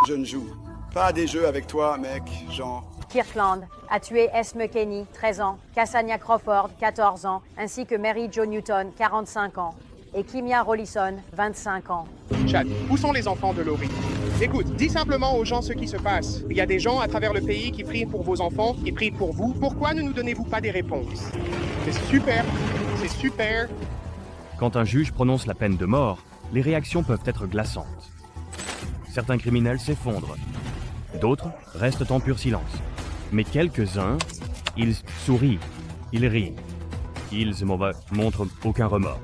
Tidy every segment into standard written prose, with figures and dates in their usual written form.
Je ne joue pas à des jeux avec toi, mec, genre... Kirkland a tué S. McKinney, 13 ans, Cassania Crawford, 14 ans, ainsi que Mary Jo Newton, 45 ans, et Kimia Rollison, 25 ans. Chad, où sont les enfants de Laurie? Écoute, dis simplement aux gens ce qui se passe. Il y a des gens à travers le pays qui prient pour vos enfants, qui prient pour vous. Pourquoi ne nous donnez-vous pas des réponses? C'est super, c'est super. Quand un juge prononce la peine de mort, les réactions peuvent être glaçantes. Certains criminels s'effondrent, d'autres restent en pur silence. Mais quelques-uns, ils sourient, ils rient, ils montrent aucun remords.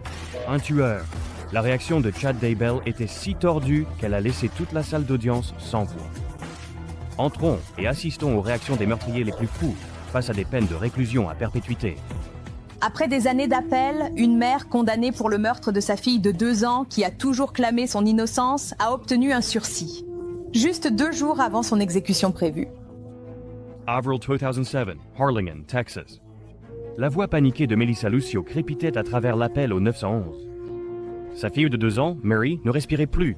Un tueur. La réaction de Chad Daybell était si tordue qu'elle a laissé toute la salle d'audience sans voix. Entrons et assistons aux réactions des meurtriers les plus fous face à des peines de réclusion à perpétuité. Après des années d'appel, une mère condamnée pour le meurtre de sa fille de 2 ans, qui a toujours clamé son innocence, a obtenu un sursis. Juste 2 jours avant son exécution prévue. Avril 2007, Harlingen, Texas. La voix paniquée de Melissa Lucio crépitait à travers l'appel au 911. Sa fille de 2 ans, Mary, ne respirait plus.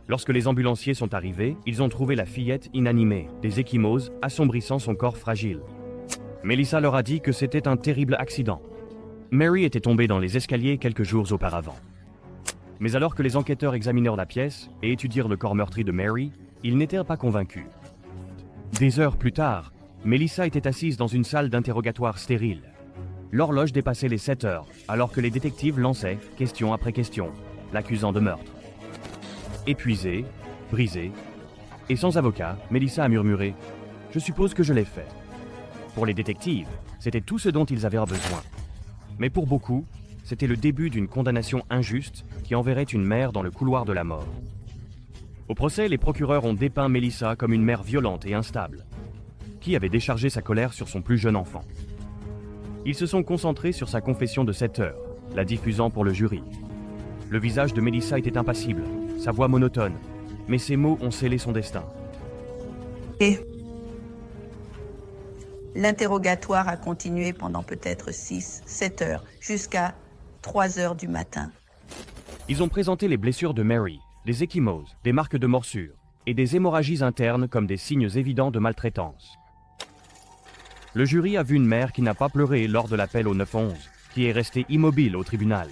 Lorsque les ambulanciers sont arrivés, ils ont trouvé la fillette inanimée, des ecchymoses assombrissant son corps fragile. Melissa leur a dit que c'était un terrible accident. Mary était tombée dans les escaliers quelques jours auparavant. Mais alors que les enquêteurs examinèrent la pièce et étudièrent le corps meurtri de Mary, ils n'étaient pas convaincus. Des heures plus tard, Melissa était assise dans une salle d'interrogatoire stérile. L'horloge dépassait les 7 heures, alors que les détectives lançaient, question après question, l'accusant de meurtre. Épuisée, brisée, et sans avocat, Melissa a murmuré « Je suppose que je l'ai fait ». Pour les détectives, c'était tout ce dont ils avaient besoin. Mais pour beaucoup, c'était le début d'une condamnation injuste qui enverrait une mère dans le couloir de la mort. Au procès, les procureurs ont dépeint Melissa comme une mère violente et instable, qui avait déchargé sa colère sur son plus jeune enfant. Ils se sont concentrés sur sa confession de 7 heures, la diffusant pour le jury. Le visage de Melissa était impassible, sa voix monotone, mais ses mots ont scellé son destin. Et l'interrogatoire a continué pendant peut-être 6-7 heures, jusqu'à 3 heures du matin. Ils ont présenté les blessures de Mary, des ecchymoses, des marques de morsure et des hémorragies internes comme des signes évidents de maltraitance. Le jury a vu une mère qui n'a pas pleuré lors de l'appel au 911, qui est restée immobile au tribunal.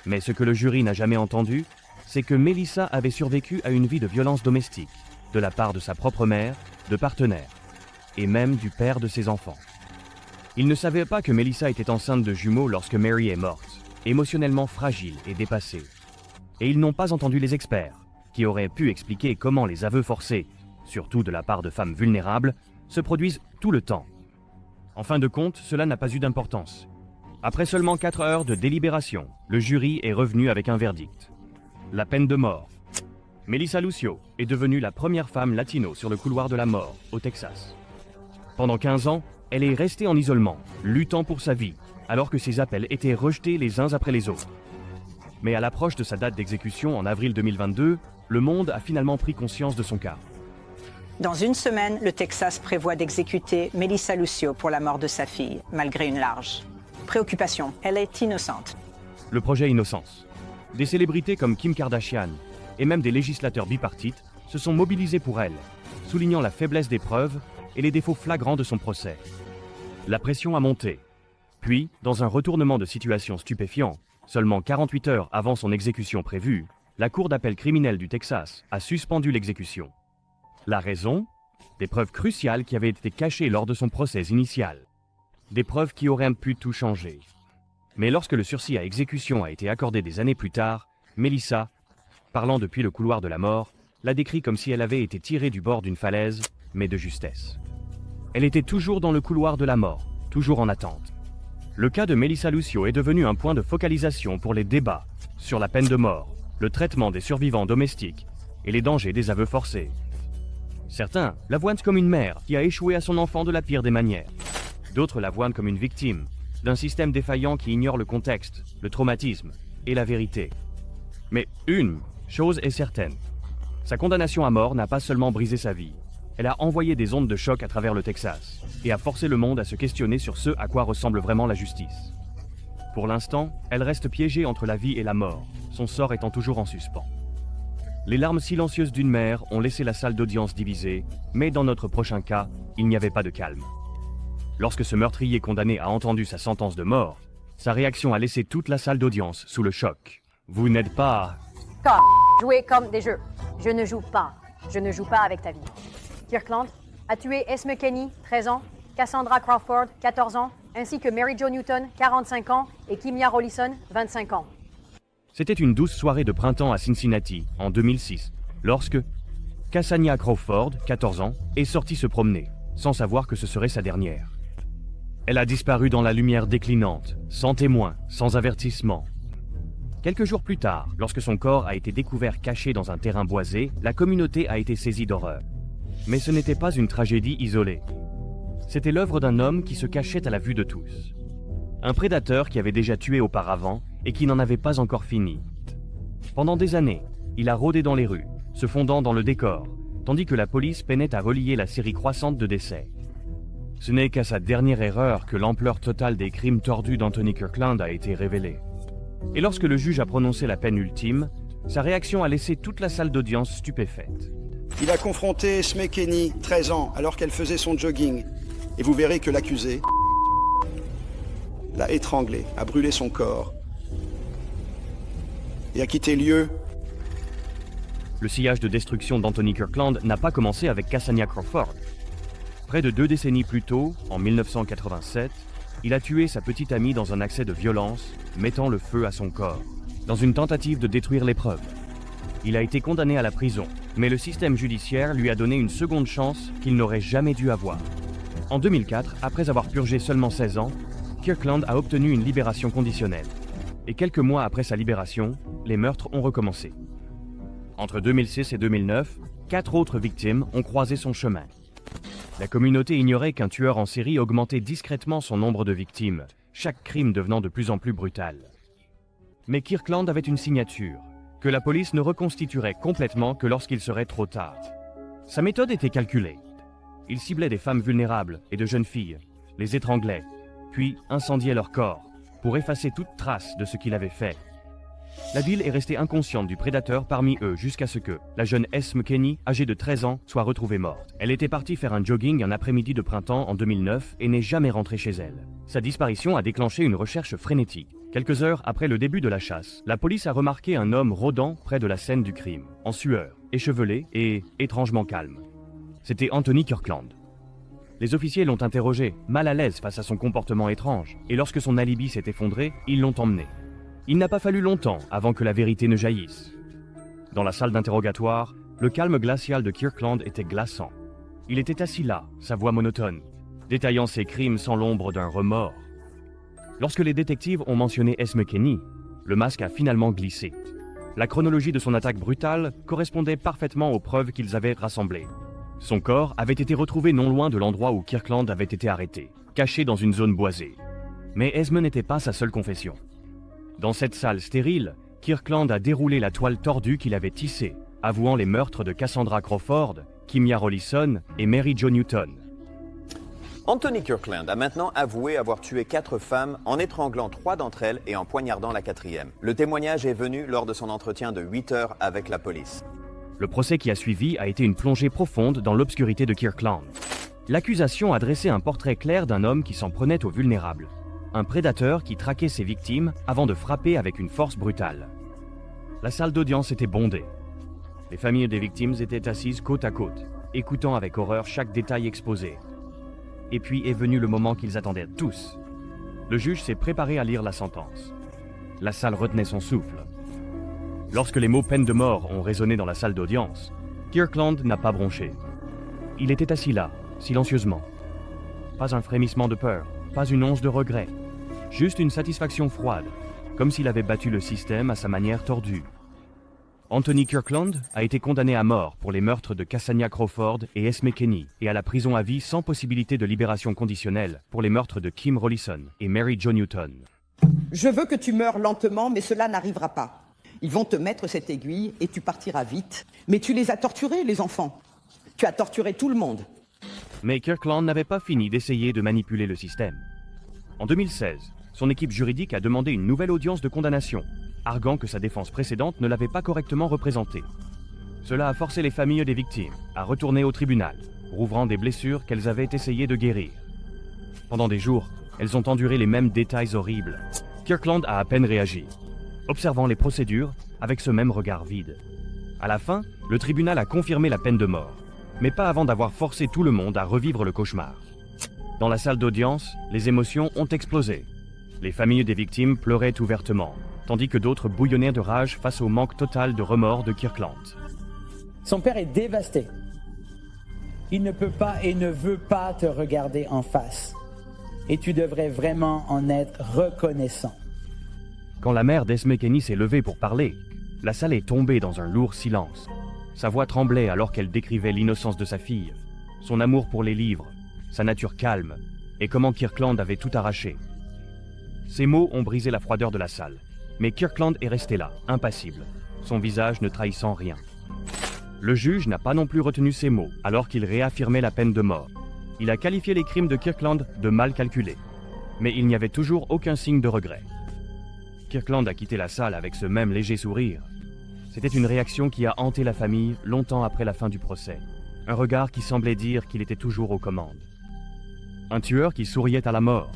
Mais ce que le jury n'a jamais entendu, c'est que Melissa avait survécu à une vie de violence domestique, de la part de sa propre mère, de partenaires, et même du père de ses enfants. Ils ne savaient pas que Melissa était enceinte de jumeaux lorsque Mary est morte, émotionnellement fragile et dépassée. Et ils n'ont pas entendu les experts, qui auraient pu expliquer comment les aveux forcés, surtout de la part de femmes vulnérables, se produisent tout le temps. En fin de compte, cela n'a pas eu d'importance. Après seulement 4 heures de délibération, le jury est revenu avec un verdict. La peine de mort. Melissa Lucio est devenue la première femme latino sur le couloir de la mort, au Texas. Pendant 15 ans, elle est restée en isolement, luttant pour sa vie, alors que ses appels étaient rejetés les uns après les autres. Mais à l'approche de sa date d'exécution en avril 2022, le monde a finalement pris conscience de son cas. Dans 1 semaine, le Texas prévoit d'exécuter Melissa Lucio pour la mort de sa fille, malgré une large préoccupation. Elle est innocente. Le projet Innocence. Des célébrités comme Kim Kardashian et même des législateurs bipartites se sont mobilisés pour elle, soulignant la faiblesse des preuves et les défauts flagrants de son procès. La pression a monté. Puis, dans un retournement de situation stupéfiant, seulement 48 heures avant son exécution prévue, la Cour d'appel criminelle du Texas a suspendu l'exécution. La raison? Des preuves cruciales qui avaient été cachées lors de son procès initial. Des preuves qui auraient pu tout changer. Mais lorsque le sursis à exécution a été accordé des années plus tard, Melissa, parlant depuis le couloir de la mort, l'a décrit comme si elle avait été tirée du bord d'une falaise, mais de justesse. Elle était toujours dans le couloir de la mort, toujours en attente. Le cas de Melissa Lucio est devenu un point de focalisation pour les débats sur la peine de mort, le traitement des survivants domestiques et les dangers des aveux forcés. Certains la voient comme une mère qui a échoué à son enfant de la pire des manières. D'autres la voient comme une victime d'un système défaillant qui ignore le contexte, le traumatisme et la vérité. Mais une chose est certaine, sa condamnation à mort n'a pas seulement brisé sa vie, elle a envoyé des ondes de choc à travers le Texas et a forcé le monde à se questionner sur ce à quoi ressemble vraiment la justice. Pour l'instant, elle reste piégée entre la vie et la mort, son sort étant toujours en suspens. Les larmes silencieuses d'une mère ont laissé la salle d'audience divisée, mais dans notre prochain cas, il n'y avait pas de calme. Lorsque ce meurtrier condamné a entendu sa sentence de mort, sa réaction a laissé toute la salle d'audience sous le choc. Vous n'êtes pas... Jouer comme des jeux. Je ne joue pas. Je ne joue pas avec ta vie. Kirkland a tué Esme Kenney, 13 ans, Cassandra Crawford, 14 ans, ainsi que Mary Jo Newton, 45 ans, et Kimia Rollison, 25 ans. C'était une douce soirée de printemps à Cincinnati, en 2006, lorsque Cassandra Crawford, 14 ans, est sortie se promener, sans savoir que ce serait sa dernière. Elle a disparu dans la lumière déclinante, sans témoin, sans avertissement. Quelques jours plus tard, lorsque son corps a été découvert caché dans un terrain boisé, la communauté a été saisie d'horreur. Mais ce n'était pas une tragédie isolée. C'était l'œuvre d'un homme qui se cachait à la vue de tous. Un prédateur qui avait déjà tué auparavant et qui n'en avait pas encore fini. Pendant des années, il a rôdé dans les rues, se fondant dans le décor, tandis que la police peinait à relier la série croissante de décès. Ce n'est qu'à sa dernière erreur que l'ampleur totale des crimes tordus d'Anthony Kirkland a été révélée. Et lorsque le juge a prononcé la peine ultime, sa réaction a laissé toute la salle d'audience stupéfaite. Il a confronté Esme Kenney, 13 ans, alors qu'elle faisait son jogging. Et vous verrez que l'accusé l'a étranglé, a brûlé son corps et a quitté lieu. Le sillage de destruction d'Anthony Kirkland n'a pas commencé avec Cassandra Crawford. Près de 2 décennies plus tôt, en 1987, il a tué sa petite amie dans un accès de violence, mettant le feu à son corps, dans une tentative de détruire les preuves. Il a été condamné à la prison, mais le système judiciaire lui a donné une seconde chance qu'il n'aurait jamais dû avoir. En 2004, après avoir purgé seulement 16 ans, Kirkland a obtenu une libération conditionnelle. Et quelques mois après sa libération, les meurtres ont recommencé. Entre 2006 et 2009, 4 autres victimes ont croisé son chemin. La communauté ignorait qu'un tueur en série augmentait discrètement son nombre de victimes, chaque crime devenant de plus en plus brutal. Mais Kirkland avait une signature, que la police ne reconstituerait complètement que lorsqu'il serait trop tard. Sa méthode était calculée. Il ciblait des femmes vulnérables et de jeunes filles, les étranglait, puis incendiait leur corps, pour effacer toute trace de ce qu'il avait fait. La ville est restée inconsciente du prédateur parmi eux jusqu'à ce que la jeune Esme Kenney, âgée de 13 ans, soit retrouvée morte. Elle était partie faire un jogging un après-midi de printemps en 2009 et n'est jamais rentrée chez elle. Sa disparition a déclenché une recherche frénétique. Quelques heures après le début de la chasse, la police a remarqué un homme rôdant près de la scène du crime, en sueur, échevelé et étrangement calme. C'était Anthony Kirkland. Les officiers l'ont interrogé, mal à l'aise face à son comportement étrange, et lorsque son alibi s'est effondré, ils l'ont emmené. Il n'a pas fallu longtemps avant que la vérité ne jaillisse. Dans la salle d'interrogatoire, le calme glacial de Kirkland était glaçant. Il était assis là, sa voix monotone, détaillant ses crimes sans l'ombre d'un remords. Lorsque les détectives ont mentionné Esme Kenney, le masque a finalement glissé. La chronologie de son attaque brutale correspondait parfaitement aux preuves qu'ils avaient rassemblées. Son corps avait été retrouvé non loin de l'endroit où Kirkland avait été arrêté, caché dans une zone boisée. Mais Esme n'était pas sa seule confession. Dans cette salle stérile, Kirkland a déroulé la toile tordue qu'il avait tissée, avouant les meurtres de Cassandra Crawford, Kimia Rollison et Mary Jo Newton. Anthony Kirkland a maintenant avoué avoir tué 4 femmes en étranglant 3 d'entre elles et en poignardant la 4e. Le témoignage est venu lors de son entretien de 8 heures avec la police. Le procès qui a suivi a été une plongée profonde dans l'obscurité de Kirkland. L'accusation a dressé un portrait clair d'un homme qui s'en prenait aux vulnérables. Un prédateur qui traquait ses victimes avant de frapper avec une force brutale. La salle d'audience était bondée. Les familles des victimes étaient assises côte à côte, écoutant avec horreur chaque détail exposé. Et puis est venu le moment qu'ils attendaient tous. Le juge s'est préparé à lire la sentence. La salle retenait son souffle. Lorsque les mots peine de mort ont résonné dans la salle d'audience, Kirkland n'a pas bronché. Il était assis là, silencieusement. Pas un frémissement de peur, pas une once de regret. Juste une satisfaction froide, comme s'il avait battu le système à sa manière tordue. Anthony Kirkland a été condamné à mort pour les meurtres de Cassandra Crawford et Esme Kenney et à la prison à vie sans possibilité de libération conditionnelle pour les meurtres de Kim Rollison et Mary Jo Newton. Je veux que tu meurs lentement, mais cela n'arrivera pas. Ils vont te mettre cette aiguille et tu partiras vite. Mais tu les as torturés, les enfants. Tu as torturé tout le monde. Mais Kirkland n'avait pas fini d'essayer de manipuler le système. En 2016, son équipe juridique a demandé une nouvelle audience de condamnation, arguant que sa défense précédente ne l'avait pas correctement représenté. Cela a forcé les familles des victimes à retourner au tribunal, rouvrant des blessures qu'elles avaient essayé de guérir. Pendant des jours, elles ont enduré les mêmes détails horribles. Kirkland a à peine réagi, observant les procédures avec ce même regard vide. À la fin, le tribunal a confirmé la peine de mort, mais pas avant d'avoir forcé tout le monde à revivre le cauchemar. Dans la salle d'audience, les émotions ont explosé. Les familles des victimes pleuraient ouvertement, tandis que d'autres bouillonnaient de rage face au manque total de remords de Kirkland. Son père est dévasté. Il ne peut pas et ne veut pas te regarder en face. Et tu devrais vraiment en être reconnaissant. Quand la mère d'Esme Kenney s'est levée pour parler, la salle est tombée dans un lourd silence. Sa voix tremblait alors qu'elle décrivait l'innocence de sa fille, son amour pour les livres, sa nature calme, et comment Kirkland avait tout arraché. Ces mots ont brisé la froideur de la salle, mais Kirkland est resté là, impassible, son visage ne trahissant rien. Le juge n'a pas non plus retenu ces mots, alors qu'il réaffirmait la peine de mort. Il a qualifié les crimes de Kirkland de mal calculés, mais il n'y avait toujours aucun signe de regret. Kirkland a quitté la salle avec ce même léger sourire. C'était une réaction qui a hanté la famille longtemps après la fin du procès. Un regard qui semblait dire qu'il était toujours aux commandes. Un tueur qui souriait à la mort.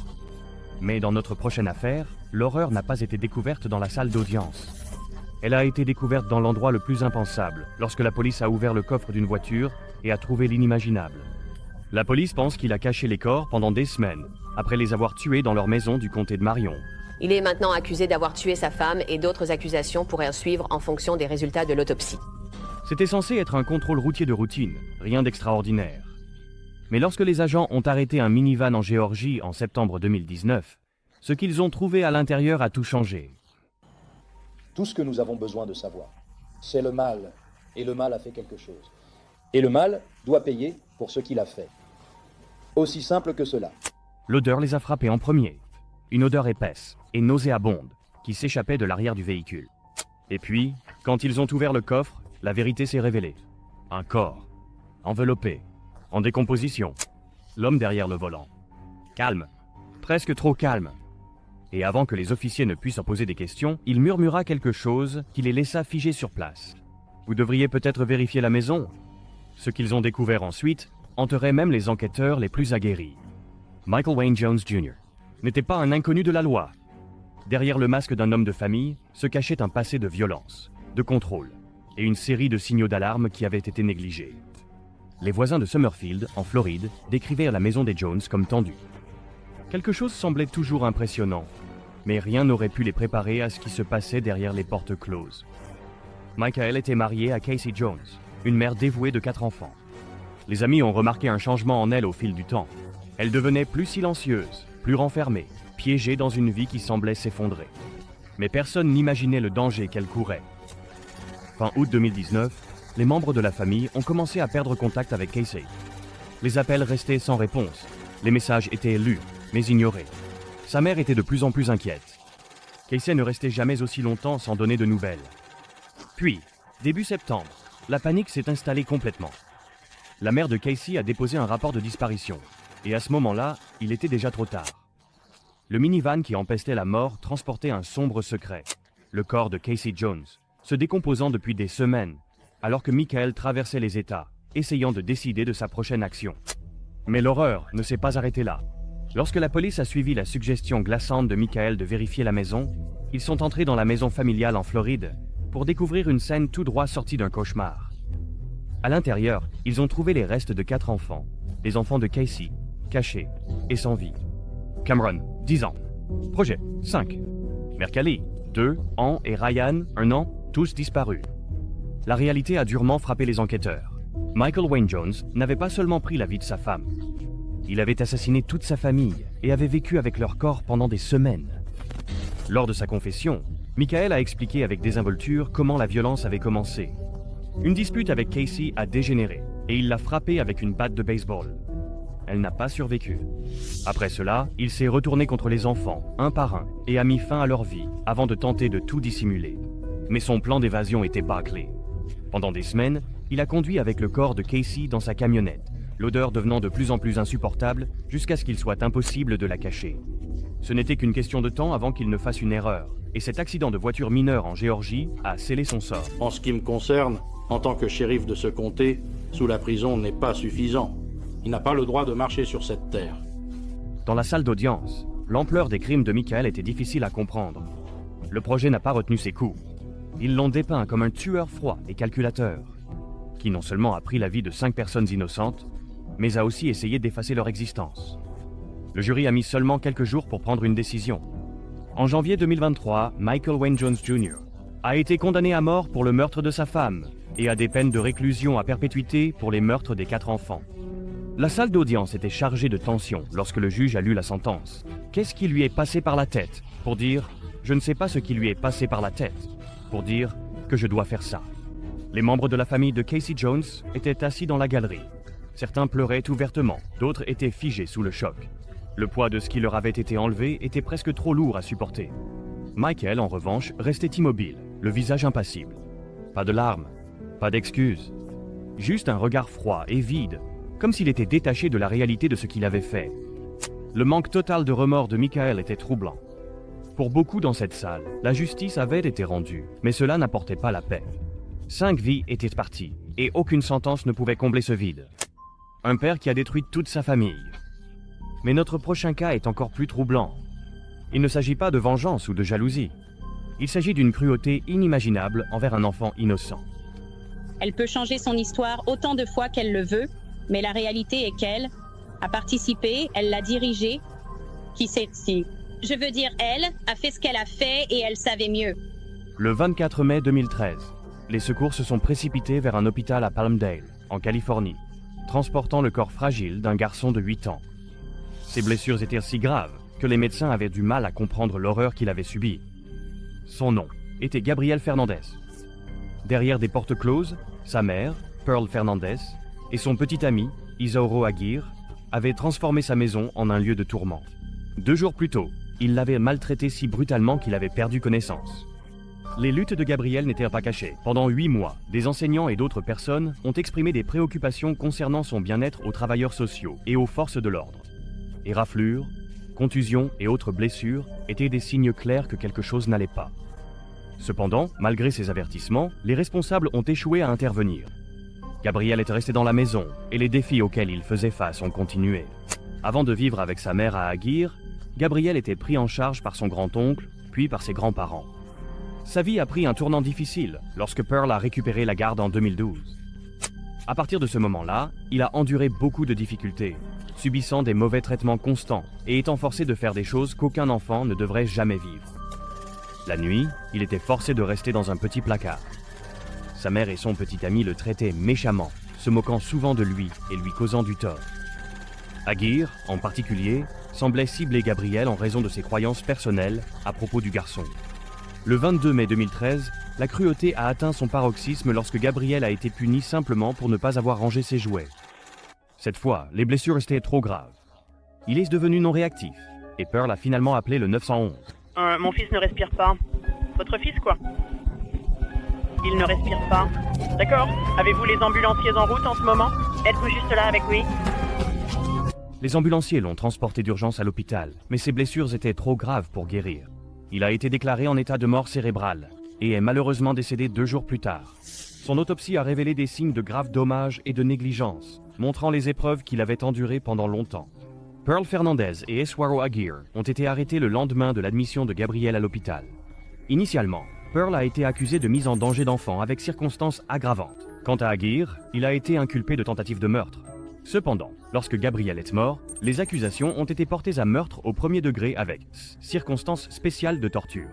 Mais dans notre prochaine affaire, l'horreur n'a pas été découverte dans la salle d'audience. Elle a été découverte dans l'endroit le plus impensable, lorsque la police a ouvert le coffre d'une voiture et a trouvé l'inimaginable. La police pense qu'il a caché les corps pendant des semaines, après les avoir tués dans leur maison du comté de Marion. Il est maintenant accusé d'avoir tué sa femme et d'autres accusations pourraient suivre en fonction des résultats de l'autopsie. C'était censé être un contrôle routier de routine, rien d'extraordinaire. Mais lorsque les agents ont arrêté un minivan en Géorgie en septembre 2019, ce qu'ils ont trouvé à l'intérieur a tout changé. Tout ce que nous avons besoin de savoir, c'est le mal, et le mal a fait quelque chose. Et le mal doit payer pour ce qu'il a fait. Aussi simple que cela. L'odeur les a frappés en premier. Une odeur épaisse et nauséabonde qui s'échappait de l'arrière du véhicule. Et puis, quand ils ont ouvert le coffre, la vérité s'est révélée. Un corps, enveloppé, en décomposition. L'homme derrière le volant. Calme, presque trop calme. Et avant que les officiers ne puissent en poser des questions, il murmura quelque chose qui les laissa figés sur place. Vous devriez peut-être vérifier la maison. Ce qu'ils ont découvert ensuite hanterait même les enquêteurs les plus aguerris. Michael Wayne Jones Jr. n'était pas un inconnu de la loi. Derrière le masque d'un homme de famille se cachait un passé de violence, de contrôle, et une série de signaux d'alarme qui avaient été négligés. Les voisins de Summerfield, en Floride, décrivaient la maison des Jones comme tendue. Quelque chose semblait toujours impressionnant, mais rien n'aurait pu les préparer à ce qui se passait derrière les portes closes. Michael était marié à Casey Jones, une mère dévouée de 4 enfants. Les amis ont remarqué un changement en elle au fil du temps. Elle devenait plus silencieuse, plus renfermée, piégée dans une vie qui semblait s'effondrer. Mais personne n'imaginait le danger qu'elle courait. Fin août 2019, les membres de la famille ont commencé à perdre contact avec Casey. Les appels restaient sans réponse, les messages étaient lus, mais ignorés. Sa mère était de plus en plus inquiète. Casey ne restait jamais aussi longtemps sans donner de nouvelles. Puis, début septembre, la panique s'est installée complètement. La mère de Casey a déposé un rapport de disparition, et à ce moment-là, il était déjà trop tard. Le minivan qui empestait la mort transportait un sombre secret, le corps de Casey Jones, se décomposant depuis des semaines, alors que Michael traversait les États, essayant de décider de sa prochaine action. Mais l'horreur ne s'est pas arrêtée là. Lorsque la police a suivi la suggestion glaçante de Michael de vérifier la maison, ils sont entrés dans la maison familiale en Floride pour découvrir une scène tout droit sortie d'un cauchemar. À l'intérieur, ils ont trouvé les restes de 4 enfants, les enfants de Casey, cachés et sans vie. Cameron, 10 ans. Projet, 5. Mercalli, 2 ans et Ryan, 1 an, tous disparus. La réalité a durement frappé les enquêteurs. Michael Wayne Jones n'avait pas seulement pris la vie de sa femme. Il avait assassiné toute sa famille et avait vécu avec leur corps pendant des semaines. Lors de sa confession, Michael a expliqué avec désinvolture comment la violence avait commencé. Une dispute avec Casey a dégénéré et il l'a frappée avec une batte de baseball. Elle n'a pas survécu. Après cela, il s'est retourné contre les enfants, un par un, et a mis fin à leur vie avant de tenter de tout dissimuler. Mais son plan d'évasion était bâclé. Pendant des semaines, il a conduit avec le corps de Casey dans sa camionnette, l'odeur devenant de plus en plus insupportable jusqu'à ce qu'il soit impossible de la cacher. Ce n'était qu'une question de temps avant qu'il ne fasse une erreur, et cet accident de voiture mineur en Géorgie a scellé son sort. En ce qui me concerne, En tant que shérif de ce comté, sous la prison n'est pas suffisant. Il n'a pas le droit de marcher sur cette terre. Dans la salle d'audience, l'ampleur des crimes de Michael était difficile à comprendre. Le projet n'a pas retenu ses coups. Ils l'ont dépeint comme un tueur froid et calculateur, qui non seulement a pris la vie de 5 personnes innocentes, mais a aussi essayé d'effacer leur existence. Le jury a mis seulement quelques jours pour prendre une décision. En janvier 2023, Michael Wayne Jones Jr. a été condamné à mort pour le meurtre de sa femme et à des peines de réclusion à perpétuité pour les meurtres des 4 enfants. La salle d'audience était chargée de tension lorsque le juge a lu la sentence. Qu'est-ce qui lui est passé par la tête pour dire « Je ne sais pas ce qui lui est passé par la tête » pour dire que je dois faire ça. Les membres de la famille de Casey Jones étaient assis dans la galerie. Certains pleuraient ouvertement, d'autres étaient figés sous le choc. Le poids de ce qui leur avait été enlevé était presque trop lourd à supporter. Michael, en revanche, restait immobile, le visage impassible. Pas de larmes, pas d'excuses. Juste un regard froid et vide, comme s'il était détaché de la réalité de ce qu'il avait fait. Le manque total de remords de Michael était troublant. Pour beaucoup dans cette salle, la justice avait été rendue, mais cela n'apportait pas la paix. 5 vies étaient parties, et aucune sentence ne pouvait combler ce vide. Un père qui a détruit toute sa famille. Mais notre prochain cas est encore plus troublant. Il ne s'agit pas de vengeance ou de jalousie. Il s'agit d'une cruauté inimaginable envers un enfant innocent. Elle peut changer son histoire autant de fois qu'elle le veut, mais la réalité est qu'elle a participé, elle l'a dirigé. Qui sait si? Je veux dire, elle a fait ce qu'elle a fait et elle savait mieux. Le 24 mai 2013, les secours se sont précipités vers un hôpital à Palmdale, en Californie, transportant le corps fragile d'un garçon de 8 ans. Ses blessures étaient si graves que les médecins avaient du mal à comprendre l'horreur qu'il avait subie. Son nom était Gabriel Fernandez. Derrière des portes closes, sa mère, Pearl Fernandez, et son petit ami, Isauro Aguirre, avaient transformé sa maison en un lieu de tourment. 2 jours plus tôt, il l'avait maltraité si brutalement qu'il avait perdu connaissance. Les luttes de Gabriel n'étaient pas cachées. Pendant 8 mois, des enseignants et d'autres personnes ont exprimé des préoccupations concernant son bien-être aux travailleurs sociaux et aux forces de l'ordre. Éraflures, contusions et autres blessures étaient des signes clairs que quelque chose n'allait pas. Cependant, malgré ces avertissements, les responsables ont échoué à intervenir. Gabriel est resté dans la maison et les défis auxquels il faisait face ont continué. Avant de vivre avec sa mère à Aguirre, Gabriel était pris en charge par son grand-oncle, puis par ses grands-parents. Sa vie a pris un tournant difficile lorsque Pearl a récupéré la garde en 2012. À partir de ce moment-là, il a enduré beaucoup de difficultés, subissant des mauvais traitements constants et étant forcé de faire des choses qu'aucun enfant ne devrait jamais vivre. La nuit, il était forcé de rester dans un petit placard. Sa mère et son petit ami le traitaient méchamment, se moquant souvent de lui et lui causant du tort. Aguirre, en particulier, semblait cibler Gabriel en raison de ses croyances personnelles à propos du garçon. Le 22 mai 2013, la cruauté a atteint son paroxysme lorsque Gabriel a été puni simplement pour ne pas avoir rangé ses jouets. Cette fois, les blessures étaient trop graves. Il est devenu non réactif, et Pearl a finalement appelé le 911. Mon fils ne respire pas. Votre fils, quoi? Il ne respire pas. D'accord. Avez-vous les ambulanciers en route en ce moment? Êtes-vous juste là avec lui? Les ambulanciers l'ont transporté d'urgence à l'hôpital, mais ses blessures étaient trop graves pour guérir. Il a été déclaré en état de mort cérébrale et est malheureusement décédé 2 jours plus tard. Son autopsie a révélé des signes de graves dommages et de négligence, montrant les épreuves qu'il avait endurées pendant longtemps. Pearl Fernandez et Eswaro Aguirre ont été arrêtés le lendemain de l'admission de Gabriel à l'hôpital. Initialement, Pearl a été accusé de mise en danger d'enfant avec circonstances aggravantes. Quant à Aguirre, il a été inculpé de tentative de meurtre. Cependant, lorsque Gabriel est mort, les accusations ont été portées à meurtre au 1er degré avec circonstances spéciales de torture.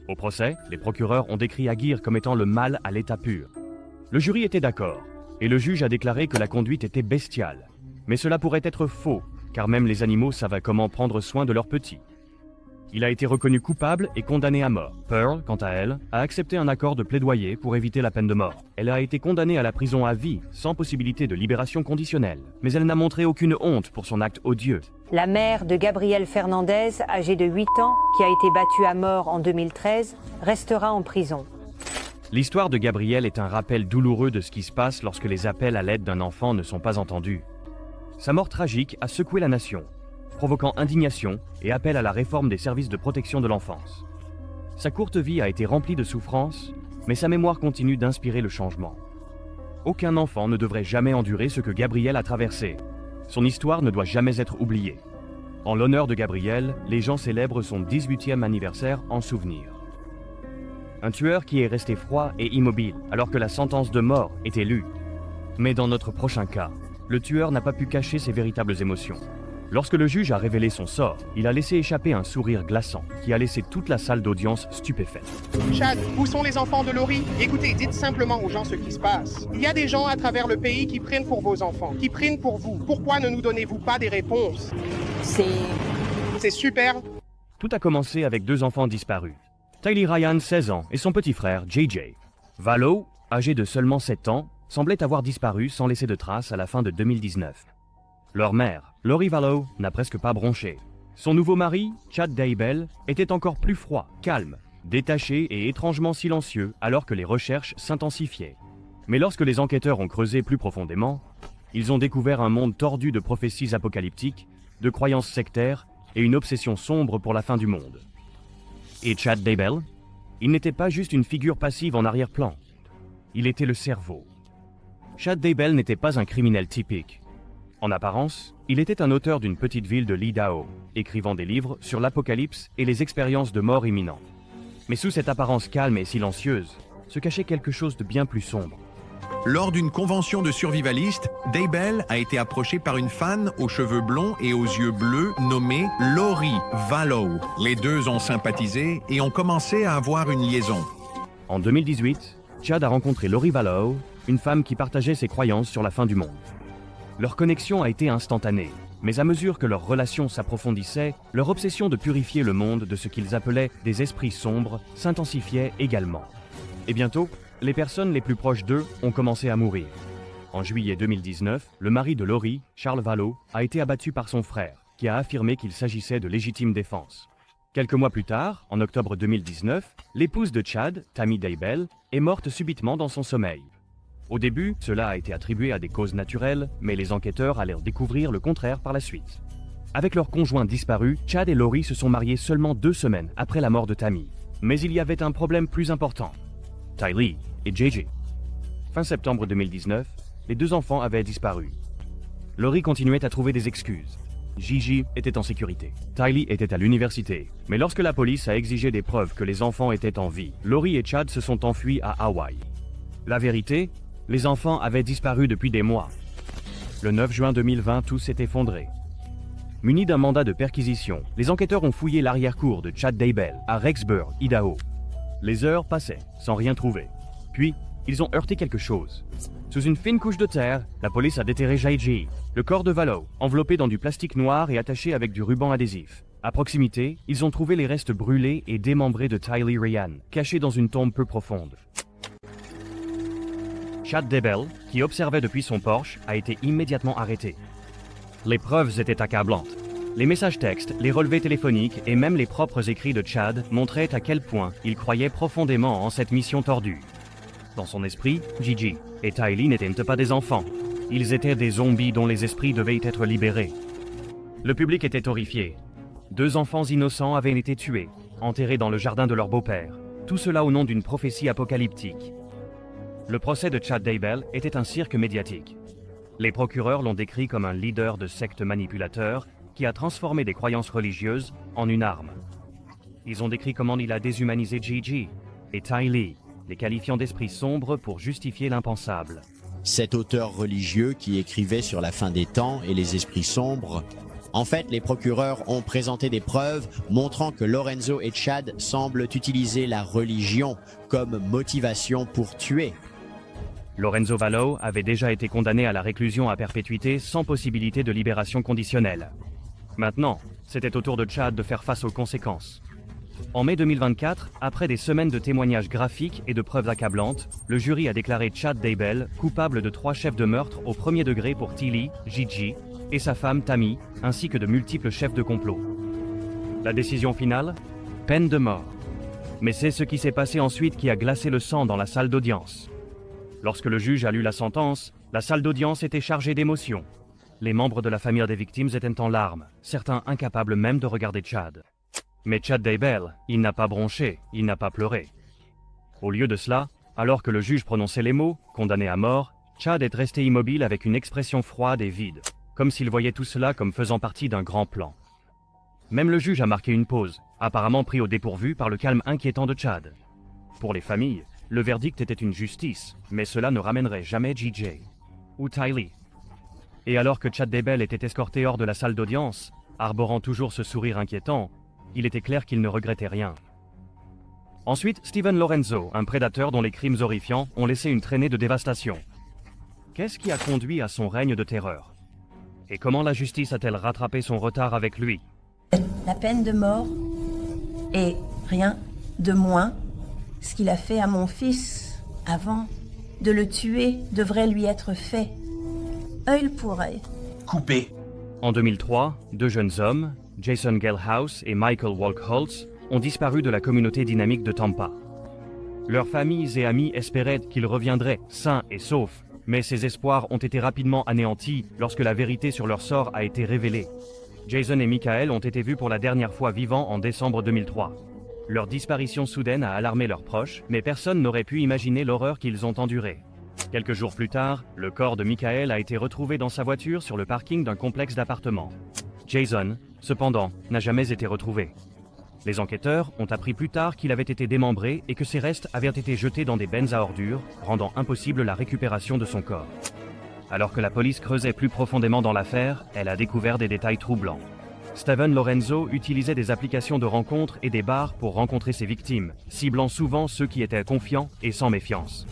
Au procès, les procureurs ont décrit Aguirre comme étant le mal à l'état pur. Le jury était d'accord, et le juge a déclaré que la conduite était bestiale. Mais cela pourrait être faux, car même les animaux savent comment prendre soin de leurs petits. Il a été reconnu coupable et condamné à mort. Pearl, quant à elle, a accepté un accord de plaidoyer pour éviter la peine de mort. Elle a été condamnée à la prison à vie, sans possibilité de libération conditionnelle. Mais elle n'a montré aucune honte pour son acte odieux. La mère de Gabriel Fernandez, âgée de 8 ans, qui a été battue à mort en 2013, restera en prison. L'histoire de Gabriel est un rappel douloureux de ce qui se passe lorsque les appels à l'aide d'un enfant ne sont pas entendus. Sa mort tragique a secoué la nation, provoquant indignation et appel à la réforme des services de protection de l'enfance. Sa courte vie a été remplie de souffrances, mais sa mémoire continue d'inspirer le changement. Aucun enfant ne devrait jamais endurer ce que Gabriel a traversé. Son histoire ne doit jamais être oubliée. En l'honneur de Gabriel, les gens célèbrent son 18e anniversaire en souvenir. Un tueur qui est resté froid et immobile alors que la sentence de mort était lue. Mais dans notre prochain cas, le tueur n'a pas pu cacher ses véritables émotions. Lorsque le juge a révélé son sort, il a laissé échapper un sourire glaçant qui a laissé toute la salle d'audience stupéfaite. Chad, où sont les enfants de Laurie? Écoutez, dites simplement aux gens ce qui se passe. Il y a des gens à travers le pays qui prient pour vos enfants, qui prient pour vous. Pourquoi ne nous donnez-vous pas des réponses? C'est super. Tout a commencé avec 2 enfants disparus. Tylee Ryan, 16 ans, et son petit frère, JJ. Valo, âgé de seulement 7 ans, semblait avoir disparu sans laisser de traces à la fin de 2019. Leur mère, Lori Vallow, n'a presque pas bronché. Son nouveau mari, Chad Daybell, était encore plus froid, calme, détaché et étrangement silencieux alors que les recherches s'intensifiaient. Mais lorsque les enquêteurs ont creusé plus profondément, ils ont découvert un monde tordu de prophéties apocalyptiques, de croyances sectaires et une obsession sombre pour la fin du monde. Et Chad Daybell? Il n'était pas juste une figure passive en arrière-plan. Il était le cerveau. Chad Daybell n'était pas un criminel typique. En apparence, il était un auteur d'une petite ville de l'Idaho, écrivant des livres sur l'apocalypse et les expériences de mort imminente. Mais sous cette apparence calme et silencieuse, se cachait quelque chose de bien plus sombre. Lors d'une convention de survivalistes, Daybell a été approché par une fan aux cheveux blonds et aux yeux bleus nommée Lori Vallow. Les deux ont sympathisé et ont commencé à avoir une liaison. En 2018, Chad a rencontré Lori Vallow, une femme qui partageait ses croyances sur la fin du monde. Leur connexion a été instantanée, mais à mesure que leur relation s'approfondissait, leur obsession de purifier le monde de ce qu'ils appelaient des esprits sombres s'intensifiait également. Et bientôt, les personnes les plus proches d'eux ont commencé à mourir. En juillet 2019, le mari de Lori, Charles Vallow, a été abattu par son frère, qui a affirmé qu'il s'agissait de légitime défense. Quelques mois plus tard, en octobre 2019, l'épouse de Chad, Tammy Daybell, est morte subitement dans son sommeil. Au début, cela a été attribué à des causes naturelles, mais les enquêteurs allèrent découvrir le contraire par la suite. Avec leur conjoint disparu, Chad et Lori se sont mariés seulement 2 semaines après la mort de Tammy. Mais il y avait un problème plus important. Tylee et JJ. Fin septembre 2019, les 2 enfants avaient disparu. Lori continuait à trouver des excuses. Gigi était en sécurité. Tylee était à l'université. Mais lorsque la police a exigé des preuves que les enfants étaient en vie, Lori et Chad se sont enfuis à Hawaï. La vérité, les enfants avaient disparu depuis des mois. Le 9 juin 2020, tout s'est effondré. Munis d'un mandat de perquisition, les enquêteurs ont fouillé l'arrière-cour de Chad Daybell à Rexburg, Idaho. Les heures passaient, sans rien trouver. Puis, ils ont heurté quelque chose. Sous une fine couche de terre, la police a déterré JJ, le corps de Vallow, enveloppé dans du plastique noir et attaché avec du ruban adhésif. À proximité, ils ont trouvé les restes brûlés et démembrés de Tylee Ryan, cachés dans une tombe peu profonde. Chad Daybell, qui observait depuis son porche, a été immédiatement arrêté. Les preuves étaient accablantes. Les messages textes, les relevés téléphoniques et même les propres écrits de Chad montraient à quel point il croyait profondément en cette mission tordue. Dans son esprit, Gigi et Tylee n'étaient pas des enfants. Ils étaient des zombies dont les esprits devaient être libérés. Le public était horrifié. 2 enfants innocents avaient été tués, enterrés dans le jardin de leur beau-père. Tout cela au nom d'une prophétie apocalyptique. Le procès de Chad Daybell était un cirque médiatique. Les procureurs l'ont décrit comme un leader de secte manipulateur qui a transformé des croyances religieuses en une arme. Ils ont décrit comment il a déshumanisé Gigi et Tylee, les qualifiant d'esprits sombres pour justifier l'impensable. Cet auteur religieux qui écrivait sur la fin des temps et les esprits sombres. En fait, les procureurs ont présenté des preuves montrant que Lorenzo et Chad semblent utiliser la religion comme motivation pour tuer. Lorenzo Vallow avait déjà été condamné à la réclusion à perpétuité sans possibilité de libération conditionnelle. Maintenant, c'était au tour de Chad de faire face aux conséquences. En mai 2024, après des semaines de témoignages graphiques et de preuves accablantes, le jury a déclaré Chad Daybell coupable de 3 chefs de meurtre au premier degré pour Tylee, Gigi et sa femme Tammy, ainsi que de multiples chefs de complot. La décision finale? Peine de mort. Mais c'est ce qui s'est passé ensuite qui a glacé le sang dans la salle d'audience. Lorsque le juge a lu la sentence, la salle d'audience était chargée d'émotions. Les membres de la famille des victimes étaient en larmes, certains incapables même de regarder Chad. Mais Chad Daybell, il n'a pas bronché, il n'a pas pleuré. Au lieu de cela, alors que le juge prononçait les mots, condamné à mort, Chad est resté immobile avec une expression froide et vide, comme s'il voyait tout cela comme faisant partie d'un grand plan. Même le juge a marqué une pause, apparemment pris au dépourvu par le calme inquiétant de Chad. Pour les familles, le verdict était une justice, mais cela ne ramènerait jamais JJ ou Tylee. Et alors que Chad Daybell était escorté hors de la salle d'audience, arborant toujours ce sourire inquiétant, il était clair qu'il ne regrettait rien. Ensuite, Steven Lorenzo, un prédateur dont les crimes horrifiants ont laissé une traînée de dévastation. Qu'est-ce qui a conduit à son règne de terreur? Et comment la justice a-t-elle rattrapé son retard avec lui? La peine de mort est rien de moins. Ce qu'il a fait à mon fils avant de le tuer devrait lui être fait. Œil pour œil. Coupé. En 2003, deux jeunes hommes, Jason Galehouse et Michael Walkholtz, ont disparu de la communauté dynamique de Tampa. Leurs familles et amis espéraient qu'ils reviendraient sains et saufs, mais ces espoirs ont été rapidement anéantis lorsque la vérité sur leur sort a été révélée. Jason et Michael ont été vus pour la dernière fois vivants en décembre 2003. Leur disparition soudaine a alarmé leurs proches, mais personne n'aurait pu imaginer l'horreur qu'ils ont endurée. Quelques jours plus tard, le corps de Michael a été retrouvé dans sa voiture sur le parking d'un complexe d'appartements. Jason, cependant, n'a jamais été retrouvé. Les enquêteurs ont appris plus tard qu'il avait été démembré et que ses restes avaient été jetés dans des bennes à ordures, rendant impossible la récupération de son corps. Alors que la police creusait plus profondément dans l'affaire, elle a découvert des détails troublants. Steven Lorenzo utilisait des applications de rencontres et des bars pour rencontrer ses victimes, ciblant souvent ceux qui étaient confiants et sans méfiance.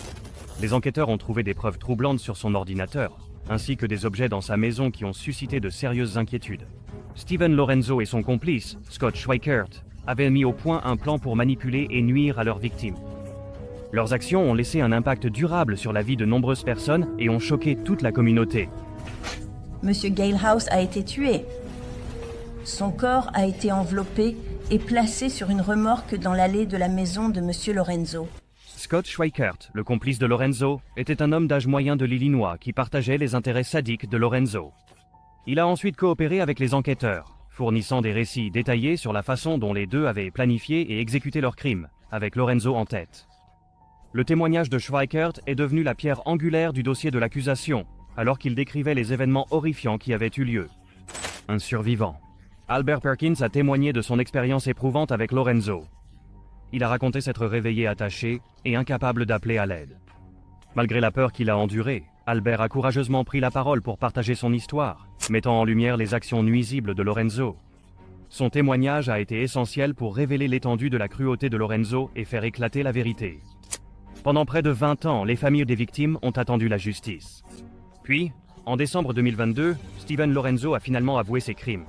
Les enquêteurs ont trouvé des preuves troublantes sur son ordinateur, ainsi que des objets dans sa maison qui ont suscité de sérieuses inquiétudes. Steven Lorenzo et son complice, Scott Schweikert, avaient mis au point un plan pour manipuler et nuire à leurs victimes. Leurs actions ont laissé un impact durable sur la vie de nombreuses personnes et ont choqué toute la communauté. Monsieur Galehouse a été tué. Son corps a été enveloppé et placé sur une remorque dans l'allée de la maison de Monsieur Lorenzo. Scott Schweikert, le complice de Lorenzo, était un homme d'âge moyen de l'Illinois qui partageait les intérêts sadiques de Lorenzo. Il a ensuite coopéré avec les enquêteurs, fournissant des récits détaillés sur la façon dont les deux avaient planifié et exécuté leurs crimes, avec Lorenzo en tête. Le témoignage de Schweikert est devenu la pierre angulaire du dossier de l'accusation, alors qu'il décrivait les événements horrifiants qui avaient eu lieu. Un survivant. Albert Perkins a témoigné de son expérience éprouvante avec Lorenzo. Il a raconté s'être réveillé attaché et incapable d'appeler à l'aide. Malgré la peur qu'il a endurée, Albert a courageusement pris la parole pour partager son histoire, mettant en lumière les actions nuisibles de Lorenzo. Son témoignage a été essentiel pour révéler l'étendue de la cruauté de Lorenzo et faire éclater la vérité. Pendant près de 20 ans, les familles des victimes ont attendu la justice. Puis, en décembre 2022, Steven Lorenzo a finalement avoué ses crimes.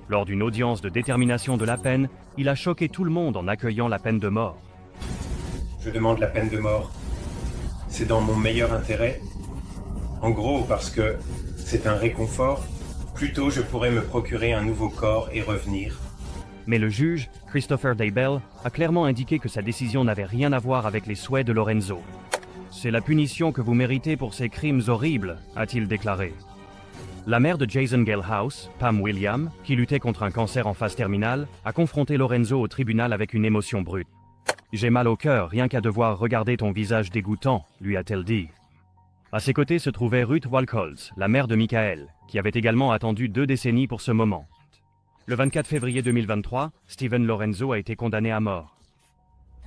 Lors d'une audience de détermination de la peine, il a choqué tout le monde en accueillant la peine de mort. Je demande la peine de mort. C'est dans mon meilleur intérêt. En gros, parce que c'est un réconfort. Plus tôt, je pourrais me procurer un nouveau corps et revenir. Mais le juge, Christopher Daybell, a clairement indiqué que sa décision n'avait rien à voir avec les souhaits de Lorenzo. « C'est la punition que vous méritez pour ces crimes horribles », a-t-il déclaré. La mère de Jason Galehouse, Pam Williams, qui luttait contre un cancer en phase terminale, a confronté Lorenzo au tribunal avec une émotion brute. « J'ai mal au cœur rien qu'à devoir regarder ton visage dégoûtant », lui a-t-elle dit. À ses côtés se trouvait Ruth Walkholtz, la mère de Michael, qui avait également attendu 2 décennies pour ce moment. Le 24 février 2023, Steven Lorenzo a été condamné à mort.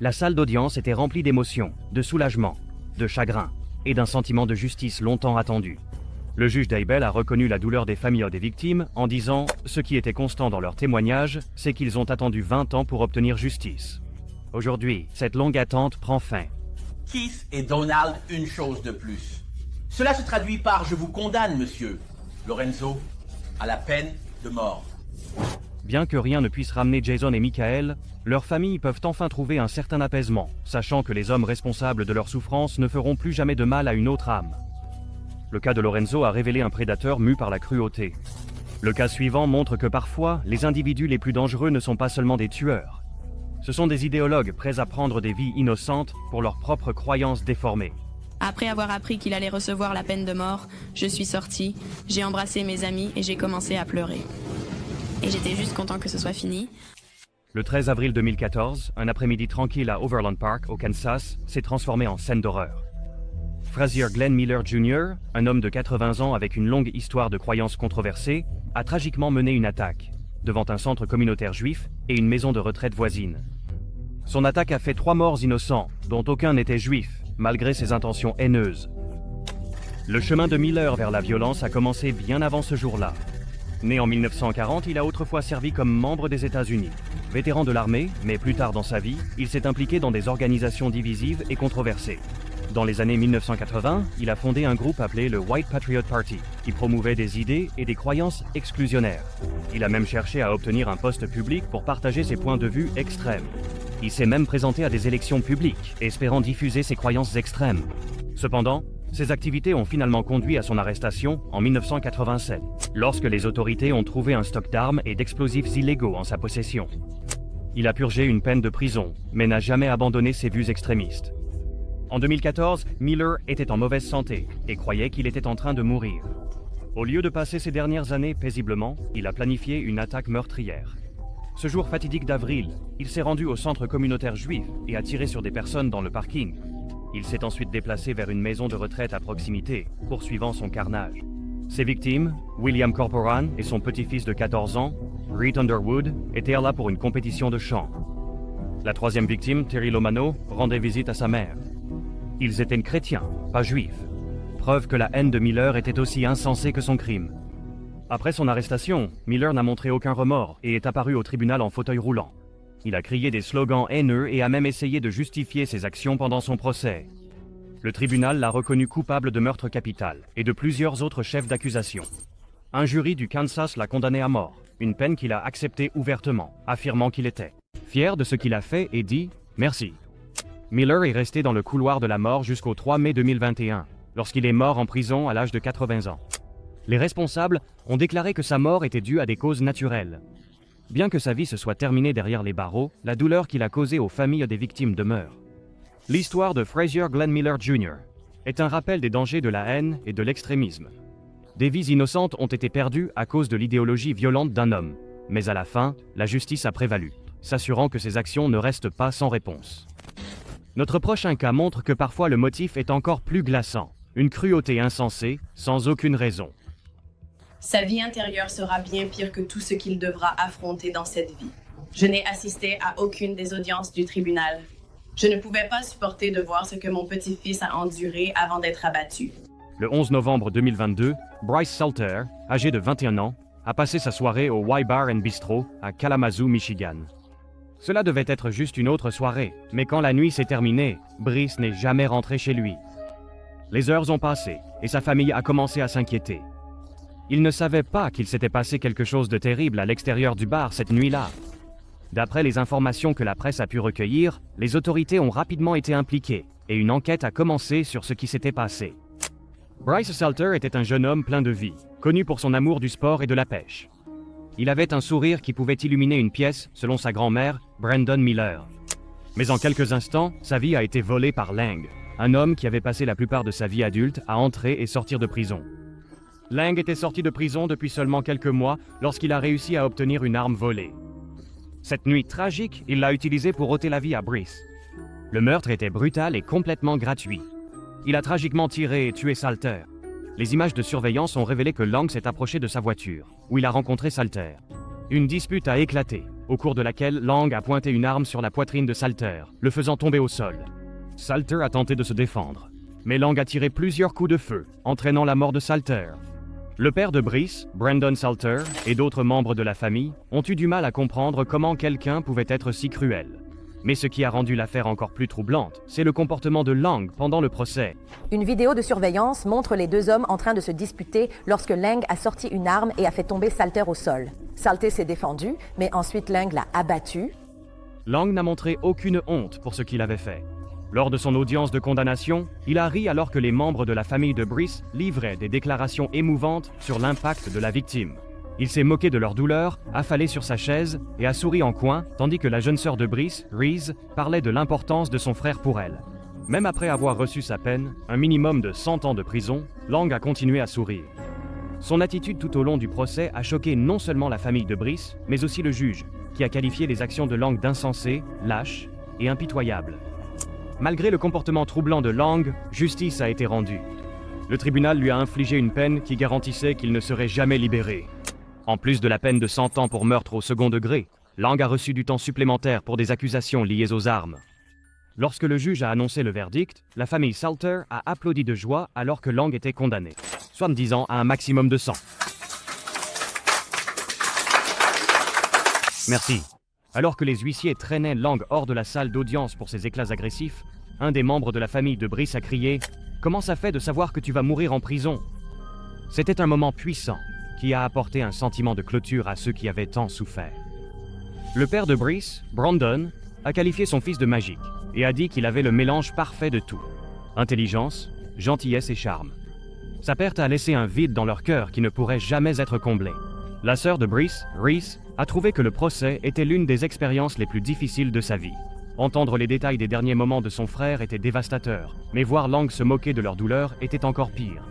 La salle d'audience était remplie d'émotions, de soulagement, de chagrin et d'un sentiment de justice longtemps attendu. Le juge Daybell a reconnu la douleur des familles des victimes en disant « Ce qui était constant dans leur témoignage, c'est qu'ils ont attendu 20 ans pour obtenir justice. » Aujourd'hui, cette longue attente prend fin. Keith et Donald, une chose de plus. Cela se traduit par « Je vous condamne, monsieur Lorenzo, à la peine de mort. » Bien que rien ne puisse ramener Jason et Michael, leurs familles peuvent enfin trouver un certain apaisement, sachant que les hommes responsables de leur souffrance ne feront plus jamais de mal à une autre âme. Le cas de Lorenzo a révélé un prédateur mu par la cruauté. Le cas suivant montre que parfois, les individus les plus dangereux ne sont pas seulement des tueurs. Ce sont des idéologues prêts à prendre des vies innocentes pour leurs propres croyances déformées. Après avoir appris qu'il allait recevoir la peine de mort, je suis sortie, j'ai embrassé mes amis et j'ai commencé à pleurer. Et j'étais juste content que ce soit fini. Le 13 avril 2014, un après-midi tranquille à Overland Park, au Kansas, s'est transformé en scène d'horreur. Frazier Glenn Miller Jr., un homme de 80 ans avec une longue histoire de croyances controversées, a tragiquement mené une attaque devant un centre communautaire juif et une maison de retraite voisine. Son attaque a fait 3 morts innocents, dont aucun n'était juif, malgré ses intentions haineuses. Le chemin de Miller vers la violence a commencé bien avant ce jour-là. Né en 1940, il a autrefois servi comme membre des États-Unis. Vétéran de l'armée, mais plus tard dans sa vie, il s'est impliqué dans des organisations divisives et controversées. Dans les années 1980, il a fondé un groupe appelé le White Patriot Party, qui promouvait des idées et des croyances exclusionnaires. Il a même cherché à obtenir un poste public pour partager ses points de vue extrêmes. Il s'est même présenté à des élections publiques, espérant diffuser ses croyances extrêmes. Cependant, ses activités ont finalement conduit à son arrestation en 1987, lorsque les autorités ont trouvé un stock d'armes et d'explosifs illégaux en sa possession. Il a purgé une peine de prison, mais n'a jamais abandonné ses vues extrémistes. En 2014, Miller était en mauvaise santé et croyait qu'il était en train de mourir. Au lieu de passer ses dernières années paisiblement, il a planifié une attaque meurtrière. Ce jour fatidique d'avril, il s'est rendu au centre communautaire juif et a tiré sur des personnes dans le parking. Il s'est ensuite déplacé vers une maison de retraite à proximité, poursuivant son carnage. Ses victimes, William Corporan et son petit-fils de 14 ans, Reed Underwood, étaient là pour une compétition de chant. La troisième victime, Terry Lomano, rendait visite à sa mère. Ils étaient chrétiens, pas juifs. Preuve que la haine de Miller était aussi insensée que son crime. Après son arrestation, Miller n'a montré aucun remords et est apparu au tribunal en fauteuil roulant. Il a crié des slogans haineux et a même essayé de justifier ses actions pendant son procès. Le tribunal l'a reconnu coupable de meurtre capital et de plusieurs autres chefs d'accusation. Un jury du Kansas l'a condamné à mort, une peine qu'il a acceptée ouvertement, affirmant qu'il était fier de ce qu'il a fait et dit « merci ». Miller est resté dans le couloir de la mort jusqu'au 3 mai 2021, lorsqu'il est mort en prison à l'âge de 80 ans. Les responsables ont déclaré que sa mort était due à des causes naturelles. Bien que sa vie se soit terminée derrière les barreaux, la douleur qu'il a causée aux familles des victimes demeure. L'histoire de Frazier Glenn Miller Jr. est un rappel des dangers de la haine et de l'extrémisme. Des vies innocentes ont été perdues à cause de l'idéologie violente d'un homme, mais à la fin, la justice a prévalu, s'assurant que ses actions ne restent pas sans réponse. Notre prochain cas montre que parfois le motif est encore plus glaçant, une cruauté insensée, sans aucune raison. Sa vie intérieure sera bien pire que tout ce qu'il devra affronter dans cette vie. Je n'ai assisté à aucune des audiences du tribunal. Je ne pouvais pas supporter de voir ce que mon petit-fils a enduré avant d'être abattu. Le 11 novembre 2022, Bryce Salter, âgé de 21 ans, a passé sa soirée au Y Bar & Bistro à Kalamazoo, Michigan. Cela devait être juste une autre soirée, mais quand la nuit s'est terminée, Bryce n'est jamais rentré chez lui. Les heures ont passé et sa famille a commencé à s'inquiéter. Il ne savait pas qu'il s'était passé quelque chose de terrible à l'extérieur du bar cette nuit-là. D'après les informations que la presse a pu recueillir, les autorités ont rapidement été impliquées et une enquête a commencé sur ce qui s'était passé. Bryce Salter était un jeune homme plein de vie, connu pour son amour du sport et de la pêche. Il avait un sourire qui pouvait illuminer une pièce, selon sa grand-mère, Brandon Miller. Mais en quelques instants, sa vie a été volée par Lang, un homme qui avait passé la plupart de sa vie adulte à entrer et sortir de prison. Lang était sorti de prison depuis seulement quelques mois lorsqu'il a réussi à obtenir une arme volée. Cette nuit tragique, il l'a utilisée pour ôter la vie à Bryce. Le meurtre était brutal et complètement gratuit. Il a tragiquement tiré et tué Salter. Les images de surveillance ont révélé que Lang s'est approché de sa voiture, où il a rencontré Salter. Une dispute a éclaté, au cours de laquelle Lang a pointé une arme sur la poitrine de Salter, le faisant tomber au sol. Salter a tenté de se défendre, mais Lang a tiré plusieurs coups de feu, entraînant la mort de Salter. Le père de Bryce, Brandon Salter, et d'autres membres de la famille ont eu du mal à comprendre comment quelqu'un pouvait être si cruel. Mais ce qui a rendu l'affaire encore plus troublante, c'est le comportement de Lang pendant le procès. Une vidéo de surveillance montre les deux hommes en train de se disputer lorsque Lang a sorti une arme et a fait tomber Salter au sol. Salter s'est défendu, mais ensuite Lang l'a abattu. Lang n'a montré aucune honte pour ce qu'il avait fait. Lors de son audience de condamnation, il a ri alors que les membres de la famille de Bryce livraient des déclarations émouvantes sur l'impact de la victime. Il s'est moqué de leur douleur, affalé sur sa chaise et a souri en coin, tandis que la jeune sœur de Bryce, Reese, parlait de l'importance de son frère pour elle. Même après avoir reçu sa peine, un minimum de 100 ans de prison, Lang a continué à sourire. Son attitude tout au long du procès a choqué non seulement la famille de Bryce, mais aussi le juge, qui a qualifié les actions de Lang d'insensées, lâches et impitoyables. Malgré le comportement troublant de Lang, justice a été rendue. Le tribunal lui a infligé une peine qui garantissait qu'il ne serait jamais libéré. En plus de la peine de 100 ans pour meurtre au second degré, Lang a reçu du temps supplémentaire pour des accusations liées aux armes. Lorsque le juge a annoncé le verdict, la famille Salter a applaudi de joie alors que Lang était condamné, soit 10 ans à un maximum de 100. Merci. Alors que les huissiers traînaient Lang hors de la salle d'audience pour ses éclats agressifs, un des membres de la famille de Brice a crié « Comment ça fait de savoir que tu vas mourir en prison ?» C'était un moment puissant qui a apporté un sentiment de clôture à ceux qui avaient tant souffert. Le père de Brice, Brandon, a qualifié son fils de magique et a dit qu'il avait le mélange parfait de tout. Intelligence, gentillesse et charme. Sa perte a laissé un vide dans leur cœur qui ne pourrait jamais être comblé. La sœur de Brice, Reese, a trouvé que le procès était l'une des expériences les plus difficiles de sa vie. Entendre les détails des derniers moments de son frère était dévastateur, mais voir Lang se moquer de leur douleur était encore pire.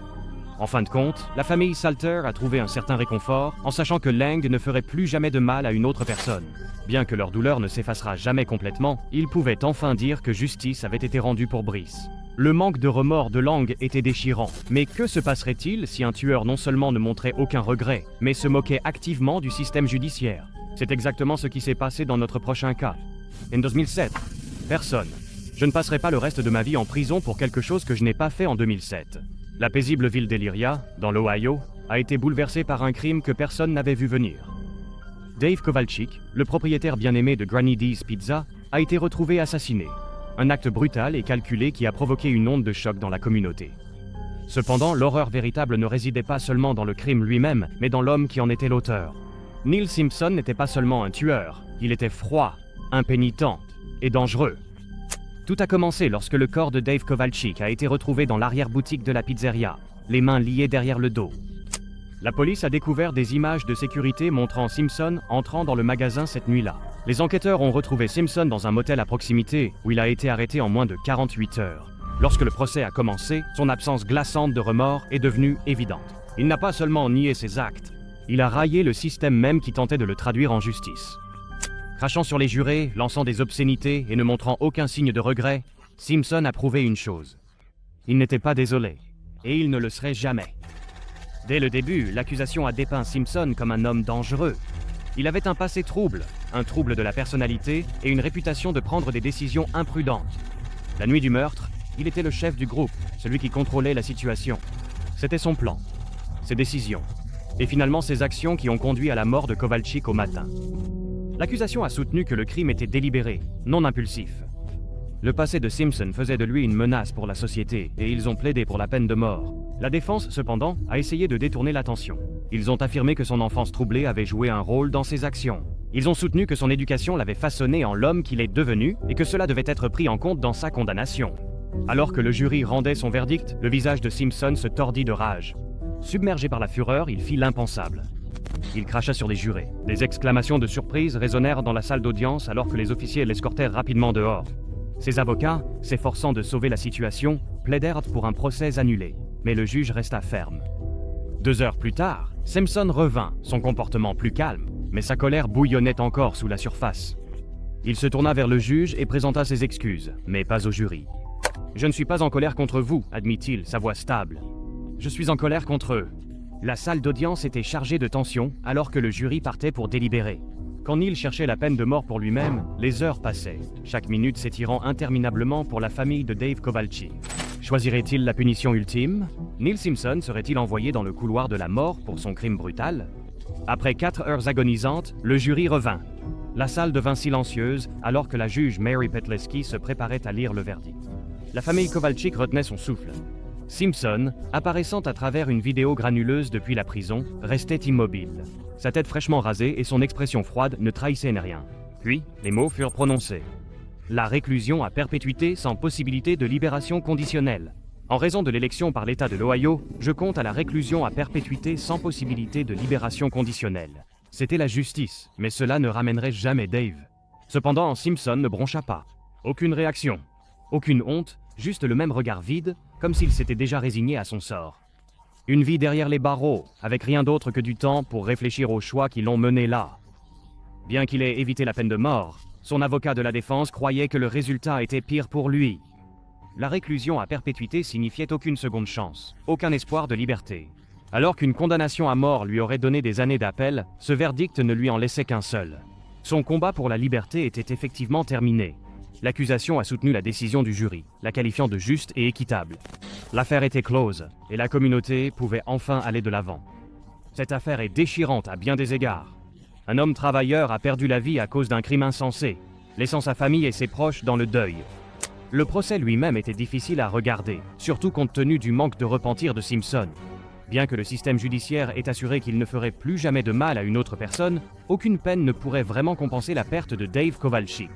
En fin de compte, la famille Salter a trouvé un certain réconfort en sachant que Lang ne ferait plus jamais de mal à une autre personne. Bien que leur douleur ne s'effacera jamais complètement, ils pouvaient enfin dire que justice avait été rendue pour Brice. Le manque de remords de Lang était déchirant, mais que se passerait-il si un tueur non seulement ne montrait aucun regret, mais se moquait activement du système judiciaire? C'est exactement ce qui s'est passé dans notre prochain cas. En 2007, personne. Je ne passerai pas le reste de ma vie en prison pour quelque chose que je n'ai pas fait en 2007. La paisible ville d'Elyria, dans l'Ohio, a été bouleversée par un crime que personne n'avait vu venir. Dave Kowalczyk, le propriétaire bien-aimé de Granny D's Pizza, a été retrouvé assassiné. Un acte brutal et calculé qui a provoqué une onde de choc dans la communauté. Cependant, l'horreur véritable ne résidait pas seulement dans le crime lui-même, mais dans l'homme qui en était l'auteur. Neil Simpson n'était pas seulement un tueur, il était froid, impénitent et dangereux. Tout a commencé lorsque le corps de Dave Kowalczyk a été retrouvé dans l'arrière-boutique de la pizzeria, les mains liées derrière le dos. La police a découvert des images de sécurité montrant Simpson entrant dans le magasin cette nuit-là. Les enquêteurs ont retrouvé Simpson dans un motel à proximité où il a été arrêté en moins de 48 heures. Lorsque le procès a commencé, son absence glaçante de remords est devenue évidente. Il n'a pas seulement nié ses actes, il a raillé le système même qui tentait de le traduire en justice. Crachant sur les jurés, lançant des obscénités et ne montrant aucun signe de regret, Simpson a prouvé une chose. Il n'était pas désolé, et il ne le serait jamais. Dès le début, l'accusation a dépeint Simpson comme un homme dangereux. Il avait un passé trouble, un trouble de la personnalité et une réputation de prendre des décisions imprudentes. La nuit du meurtre, il était le chef du groupe, celui qui contrôlait la situation. C'était son plan, ses décisions, et finalement ses actions qui ont conduit à la mort de Kowalczyk au matin. L'accusation a soutenu que le crime était délibéré, non impulsif. Le passé de Simpson faisait de lui une menace pour la société et ils ont plaidé pour la peine de mort. La défense, cependant, a essayé de détourner l'attention. Ils ont affirmé que son enfance troublée avait joué un rôle dans ses actions. Ils ont soutenu que son éducation l'avait façonné en l'homme qu'il est devenu et que cela devait être pris en compte dans sa condamnation. Alors que le jury rendait son verdict, le visage de Simpson se tordit de rage. Submergé par la fureur, il fit l'impensable. Il cracha sur les jurés. Des exclamations de surprise résonnèrent dans la salle d'audience alors que les officiers l'escortèrent rapidement dehors. Ses avocats, s'efforçant de sauver la situation, plaidèrent pour un procès annulé, mais le juge resta ferme. 2 heures plus tard, Simpson revint, son comportement plus calme, mais sa colère bouillonnait encore sous la surface. Il se tourna vers le juge et présenta ses excuses, mais pas au jury. « Je ne suis pas en colère contre vous, admit-il, sa voix stable. Je suis en colère contre eux. » La salle d'audience était chargée de tension alors que le jury partait pour délibérer. Quand Neil cherchait la peine de mort pour lui-même, les heures passaient, chaque minute s'étirant interminablement pour la famille de Dave Kowalczyk. Choisirait-il la punition ultime? Neil Simpson serait-il envoyé dans le couloir de la mort pour son crime brutal? Après 4 heures agonisantes, le jury revint. La salle devint silencieuse alors que la juge Mary Petleski se préparait à lire le verdict. La famille Kowalczyk retenait son souffle. Simpson, apparaissant à travers une vidéo granuleuse depuis la prison, restait immobile. Sa tête fraîchement rasée et son expression froide ne trahissaient rien. Puis, les mots furent prononcés. La réclusion à perpétuité sans possibilité de libération conditionnelle. En raison de l'élection par l'État de l'Ohio, je compte à la réclusion à perpétuité sans possibilité de libération conditionnelle. C'était la justice, mais cela ne ramènerait jamais Dave. Cependant, Simpson ne broncha pas. Aucune réaction. Aucune honte, juste le même regard vide, comme s'il s'était déjà résigné à son sort. Une vie derrière les barreaux, avec rien d'autre que du temps pour réfléchir aux choix qui l'ont mené là. Bien qu'il ait évité la peine de mort, son avocat de la défense croyait que le résultat était pire pour lui. la réclusion à perpétuité signifiait aucune seconde chance, aucun espoir de liberté. Alors qu'une condamnation à mort lui aurait donné des années d'appel, ce verdict ne lui en laissait qu'un seul. Son combat pour la liberté était effectivement terminé. L'accusation a soutenu la décision du jury, la qualifiant de juste et équitable. L'affaire était close, et la communauté pouvait enfin aller de l'avant. Cette affaire est déchirante à bien des égards. Un homme travailleur a perdu la vie à cause d'un crime insensé, laissant sa famille et ses proches dans le deuil. Le procès lui-même était difficile à regarder, surtout compte tenu du manque de repentir de Simpson. Bien que le système judiciaire ait assuré qu'il ne ferait plus jamais de mal à une autre personne, aucune peine ne pourrait vraiment compenser la perte de Dave Kowalczyk.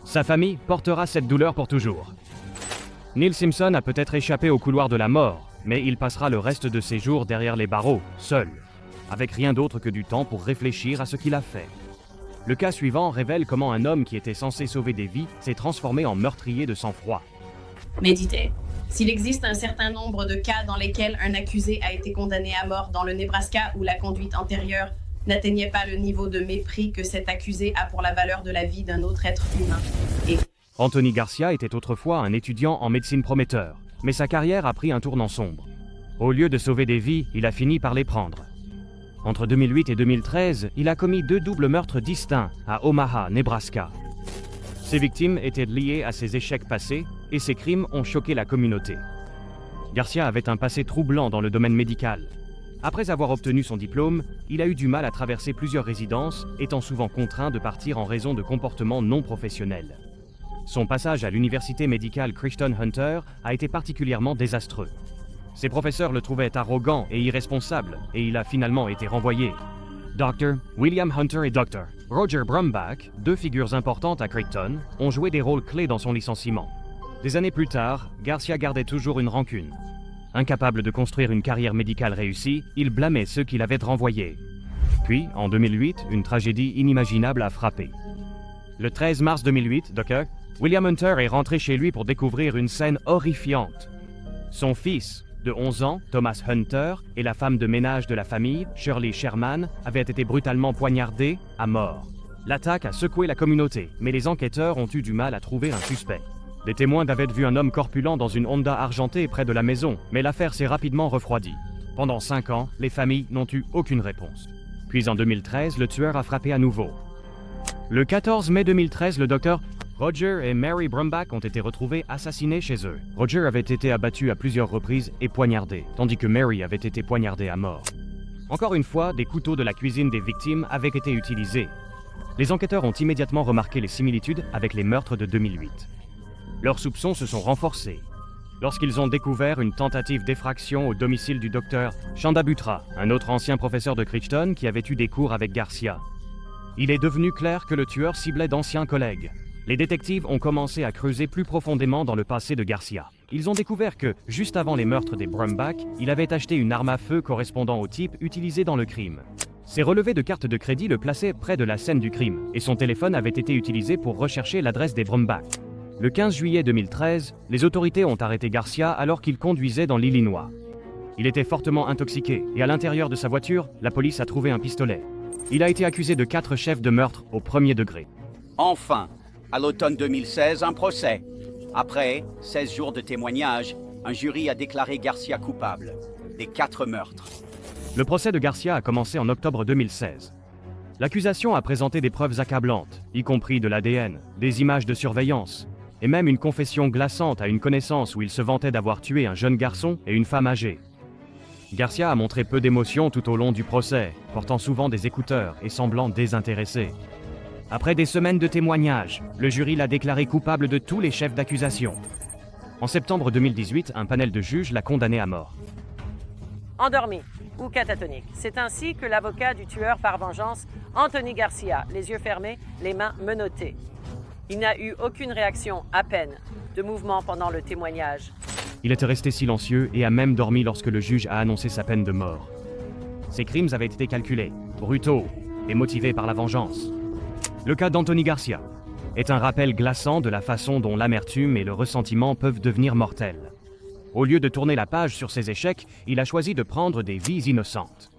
Sa famille portera cette douleur pour toujours. Neil Simpson a peut-être échappé au couloir de la mort, mais il passera le reste de ses jours derrière les barreaux, seul, avec rien d'autre que du temps pour réfléchir à ce qu'il a fait. Le cas suivant révèle comment un homme qui était censé sauver des vies s'est transformé en meurtrier de sang-froid. Méditez. S'il existe un certain nombre de cas dans lesquels un accusé a été condamné à mort dans le Nebraska où la conduite antérieure n'atteignait pas le niveau de mépris que cet accusé a pour la valeur de la vie d'un autre être humain. Et Anthony Garcia était autrefois un étudiant en médecine prometteur, mais sa carrière a pris un tournant sombre. Au lieu de sauver des vies, il a fini par les prendre. Entre 2008 et 2013, il a commis 2 doubles meurtres distincts à Omaha, Nebraska. Ses victimes étaient liées à ses échecs passés et ses crimes ont choqué la communauté. Garcia avait un passé troublant dans le domaine médical. Après avoir obtenu son diplôme, il a eu du mal à traverser plusieurs résidences, étant souvent contraint de partir en raison de comportements non professionnels. Son passage à l'université médicale Christian Hunter a été particulièrement désastreux. Ses professeurs le trouvaient arrogant et irresponsable, et il a finalement été renvoyé. Dr. William Hunter et Dr. Roger Brumbach, 2 figures importantes à Creighton, ont joué des rôles clés dans son licenciement. Des années plus tard, Garcia gardait toujours une rancune. Incapable de construire une carrière médicale réussie, il blâmait ceux qui l'avaient renvoyé. Puis, en 2008, une tragédie inimaginable a frappé. Le 13 mars 2008, Dr. William Hunter est rentré chez lui pour découvrir une scène horrifiante. Son fils, de 11 ans, Thomas Hunter, et la femme de ménage de la famille, Shirley Sherman, avaient été brutalement poignardés à mort. L'attaque a secoué la communauté, mais les enquêteurs ont eu du mal à trouver un suspect. Des témoins avaient vu un homme corpulent dans une Honda argentée près de la maison, mais l'affaire s'est rapidement refroidie. Pendant 5 ans, les familles n'ont eu aucune réponse. Puis en 2013, le tueur a frappé à nouveau. Le 14 mai 2013, le docteur Roger et Mary Brumbach ont été retrouvés assassinés chez eux. Roger avait été abattu à plusieurs reprises et poignardé, tandis que Mary avait été poignardée à mort. Encore une fois, des couteaux de la cuisine des victimes avaient été utilisés. Les enquêteurs ont immédiatement remarqué les similitudes avec les meurtres de 2008. Leurs soupçons se sont renforcés lorsqu'ils ont découvert une tentative d'effraction au domicile du docteur Chandabutra, un autre ancien professeur de Crichton qui avait eu des cours avec Garcia. Il est devenu clair que le tueur ciblait d'anciens collègues. Les détectives ont commencé à creuser plus profondément dans le passé de Garcia. Ils ont découvert que, juste avant les meurtres des Brumbach, il avait acheté une arme à feu correspondant au type utilisé dans le crime. Ses relevés de carte de crédit le plaçaient près de la scène du crime, et son téléphone avait été utilisé pour rechercher l'adresse des Brumbach. Le 15 juillet 2013, les autorités ont arrêté Garcia alors qu'il conduisait dans l'Illinois. Il était fortement intoxiqué, et à l'intérieur de sa voiture, la police a trouvé un pistolet. Il a été accusé de 4 chefs de meurtre au premier degré. Enfin, à l'automne 2016, un procès. Après 16 jours de témoignages, un jury a déclaré Garcia coupable des 4 meurtres. Le procès de Garcia a commencé en octobre 2016. L'accusation a présenté des preuves accablantes, y compris de l'ADN, des images de surveillance, et même une confession glaçante à une connaissance où il se vantait d'avoir tué un jeune garçon et une femme âgée. Garcia a montré peu d'émotion tout au long du procès, portant souvent des écouteurs et semblant désintéressé. Après des semaines de témoignages, le jury l'a déclaré coupable de tous les chefs d'accusation. En septembre 2018, un panel de juges l'a condamné à mort. Endormi ou catatonique. C'est ainsi que l'avocat du tueur par vengeance, Anthony Garcia, les yeux fermés, les mains menottées. Il n'a eu aucune réaction, à peine, de mouvement pendant le témoignage. Il était resté silencieux et a même dormi lorsque le juge a annoncé sa peine de mort. Ses crimes avaient été calculés, brutaux et motivés par la vengeance. Le cas d'Anthony Garcia est un rappel glaçant de la façon dont l'amertume et le ressentiment peuvent devenir mortels. Au lieu de tourner la page sur ses échecs, il a choisi de prendre des vies innocentes.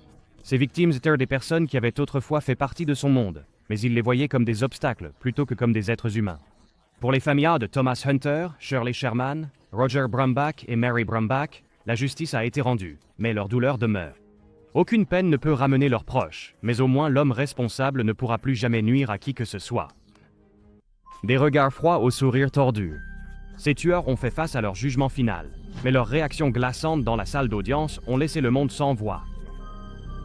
Ses victimes étaient des personnes qui avaient autrefois fait partie de son monde, mais il les voyait comme des obstacles plutôt que comme des êtres humains. Pour les familles de Thomas Hunter, Shirley Sherman, Roger Brumbach et Mary Brumbach, la justice a été rendue, mais leur douleur demeure. Aucune peine ne peut ramener leurs proches, mais au moins l'homme responsable ne pourra plus jamais nuire à qui que ce soit. Des regards froids aux sourires tordus. Ces tueurs ont fait face à leur jugement final, mais leurs réactions glaçantes dans la salle d'audience ont laissé le monde sans voix.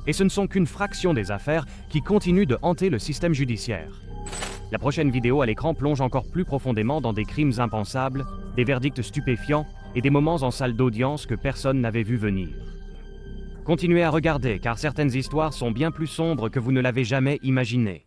Et ce ne sont qu'une fraction des affaires qui continuent de hanter le système judiciaire. La prochaine vidéo à l'écran plonge encore plus profondément dans des crimes impensables, des verdicts stupéfiants et des moments en salle d'audience que personne n'avait vu venir. Continuez à regarder car certaines histoires sont bien plus sombres que vous ne l'avez jamais imaginé.